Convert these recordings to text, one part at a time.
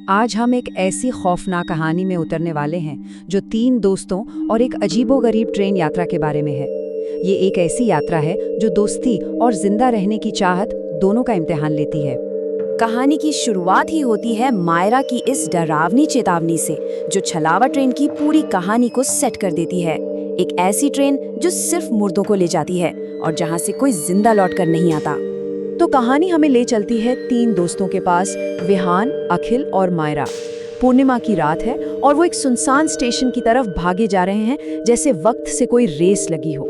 आज हम एक ऐसी खौफनाक कहानी में उतरने वाले हैं जो 3 दोस्तों और एक अजीबोगरीब ट्रेन यात्रा के बारे में है। ये एक ऐसी यात्रा है जो दोस्ती और जिंदा रहने की चाहत दोनों का इम्तिहान लेती है। कहानी की शुरुआत ही होती है मायरा की इस डरावनी चेतावनी से, जो छलावा ट्रेन की पूरी कहानी को सेट कर देती है। एक ऐसी ट्रेन जो सिर्फ मुर्दों को ले जाती है और जहां से कोई जिंदा लौट कर नहीं आता। तो कहानी हमें ले चलती है 3 दोस्तों के पास, विहान, अखिल और मायरा। पूर्णिमा की रात है और वो एक सुनसान स्टेशन की तरफ भागे जा रहे हैं, जैसे वक्त से कोई रेस लगी हो।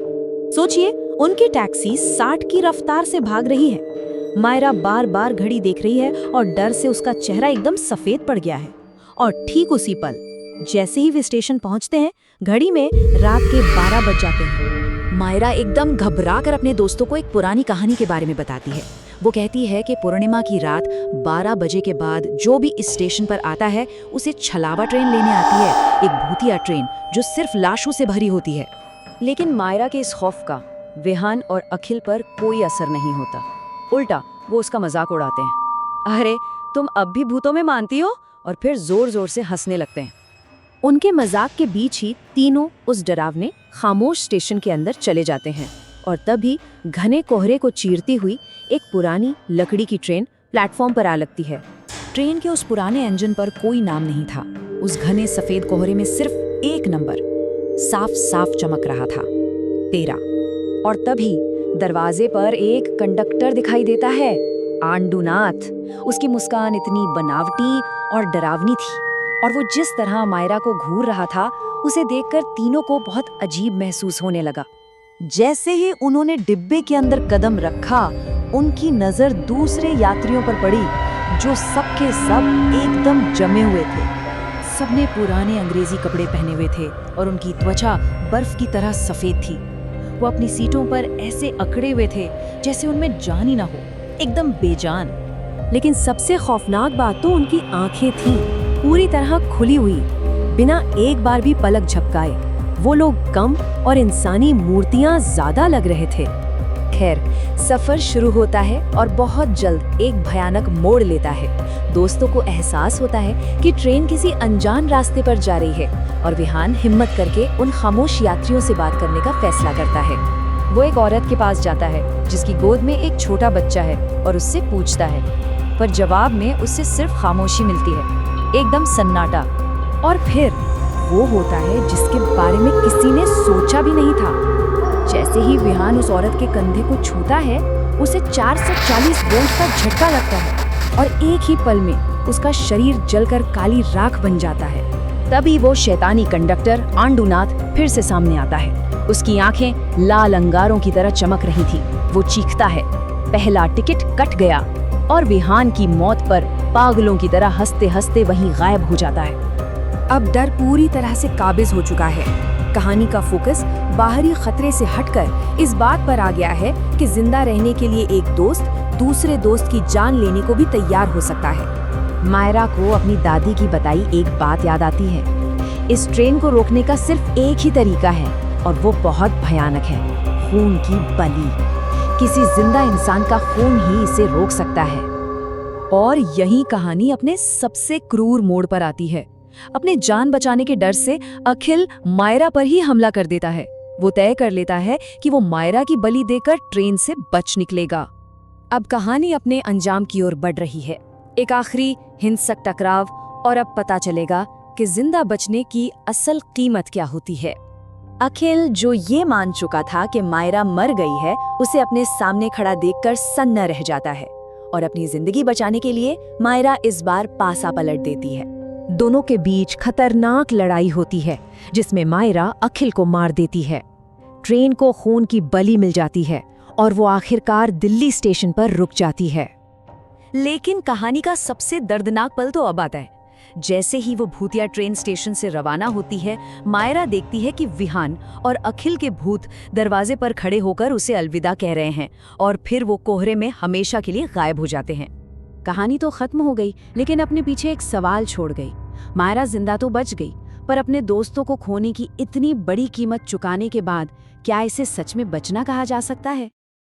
सोचिए, उनकी टैक्सी 60 की रफ्तार से भाग रही है। मायरा बार बार घड़ी देख रही है और डर से उसका चेहरा एकदम सफेद पड़ गया है। और ठीक उसी पल जैसे ही वे स्टेशन पहुंचते हैं, घड़ी में रात के 12 बज जाते हैं। मायरा एकदम घबरा कर अपने दोस्तों को एक पुरानी कहानी के बारे में बताती है। वो कहती है कि पूर्णिमा की रात 12 बजे के बाद जो भी इस स्टेशन पर आता है उसे छलावा ट्रेन लेने आती है, एक भूतिया ट्रेन जो सिर्फ लाशों से भरी होती है। लेकिन मायरा के इस खौफ का विहान और अखिल पर कोई असर नहीं होता। उल्टा वो उसका मजाक उड़ाते हैं। अरे तुम अब भी भूतों में मानती हो? और फिर जोर जोर से हंसने लगते हैं। उनके मजाक के बीच ही तीनों उस डरावने खामोश स्टेशन के अंदर चले जाते हैं और तभी घने कोहरे को चीरती हुई एक पुरानी लकड़ी की ट्रेन प्लेटफॉर्म पर आ लगती है। ट्रेन के उस पुराने इंजन पर कोई नाम नहीं था। उस घने सफेद कोहरे में सिर्फ एक नंबर साफ साफ चमक रहा था, 13। और तभी दरवाजे पर एक कंडक्टर दिखाई देता है, आंडूनाथ। उसकी मुस्कान इतनी बनावटी और डरावनी थी और वो जिस तरह मायरा को घूर रहा था, उसे देखकर तीनों को बहुत अजीब महसूस होने लगा। जैसे ही उन्होंने डिब्बे के अंदर कदम रखा, उनकी नजर दूसरे यात्रियों पर पड़ी, जो सबके सब एकदम जमे हुए थे। सबने पुराने अंग्रेजी कपड़े पहने हुए थे और उनकी त्वचा बर्फ की तरह सफेद थी। वो अपनी सीटों पर ऐसे अकड़े हुए थे जैसे उनमें जान ही ना हो, एकदम बेजान। लेकिन सबसे खौफनाक बात तो उनकी आंखें थीं, पूरी तरह खुली हुई, बिना एक बार भी पलक झपकाए। वो लोग कम और इंसानी मूर्तियां ज्यादा लग रहे थे। खैर, सफर शुरू होता है और बहुत जल्द एक भयानक मोड़ लेता है। दोस्तों को एहसास होता है कि ट्रेन किसी अनजान रास्ते पर जा रही है और विहान हिम्मत करके उन खामोश यात्रियों से बात करने का फैसला करता है। वो एक औरत के पास जाता है जिसकी गोद में एक छोटा बच्चा है और उससे पूछता है, पर जवाब में उससे सिर्फ खामोशी मिलती है, एकदम सन्नाटा। और फिर वो होता है जिसके बारे में किसी ने सोचा भी नहीं था। जैसे ही विहान उस औरत के कंधे को छूता है, उसे 440 वोल्ट का झटका लगता है और एक ही पल में उसका शरीर जलकर काली राख बन जाता है। तभी वो शैतानी कंडक्टर आंडूनाथ फिर से सामने आता है। उसकी आंखें लाल अंगारों की तरह चमक रही थी। वो चीखता है, पहला टिकट कट गया, और विहान की मौत पर पागलों की तरह हंसते हंसते वहीं गायब हो जाता है। अब डर पूरी तरह से काबिज हो चुका है। कहानी का फोकस बाहरी खतरे से हटकर इस बात पर आ गया है कि जिंदा रहने के लिए एक दोस्त दूसरे दोस्त की जान लेने को भी तैयार हो सकता है। मायरा को अपनी दादी की बताई एक बात याद आती है। इस ट्रेन को रोकने का सिर्फ एक ही तरीका है और वो बहुत भयानक है, खून की बलि। किसी जिंदा इंसान का खून ही इसे रोक सकता है। और यही कहानी अपने सबसे क्रूर मोड़ पर आती है। अपने जान बचाने के डर से अखिल मायरा पर ही हमला कर देता है। वो तय कर लेता है कि वो मायरा की बलि देकर ट्रेन से बच निकलेगा। अब कहानी अपने अंजाम की ओर बढ़ रही है, एक आखिरी हिंसक टकराव, और अब पता चलेगा कि जिंदा बचने की असल कीमत क्या होती है। अखिल, जो ये मान चुका था कि मायरा मर गई है, उसे अपने सामने खड़ा देखकर सन्न रह जाता है और अपनी जिंदगी बचाने के लिए मायरा इस बार पासा पलट देती है। दोनों के बीच खतरनाक लड़ाई होती है जिसमें मायरा अखिल को मार देती है। ट्रेन को खून की बलि मिल जाती है और वो आखिरकार दिल्ली स्टेशन पर रुक जाती है। लेकिन कहानी का सबसे दर्दनाक पल तो अब आता है। जैसे ही वो भूतिया ट्रेन स्टेशन से रवाना होती है, मायरा देखती है कि विहान और अखिल के भूत दरवाजे पर खड़े होकर उसे अलविदा कह रहे हैं और फिर वो कोहरे में हमेशा के लिए गायब हो जाते हैं। कहानी तो खत्म हो गई, लेकिन अपने पीछे एक सवाल छोड़ गई। मायरा जिंदा तो बच गई, पर अपने दोस्तों को खोने की इतनी बड़ी कीमत चुकाने के बाद क्या इसे सच में बचना कहा जा सकता है?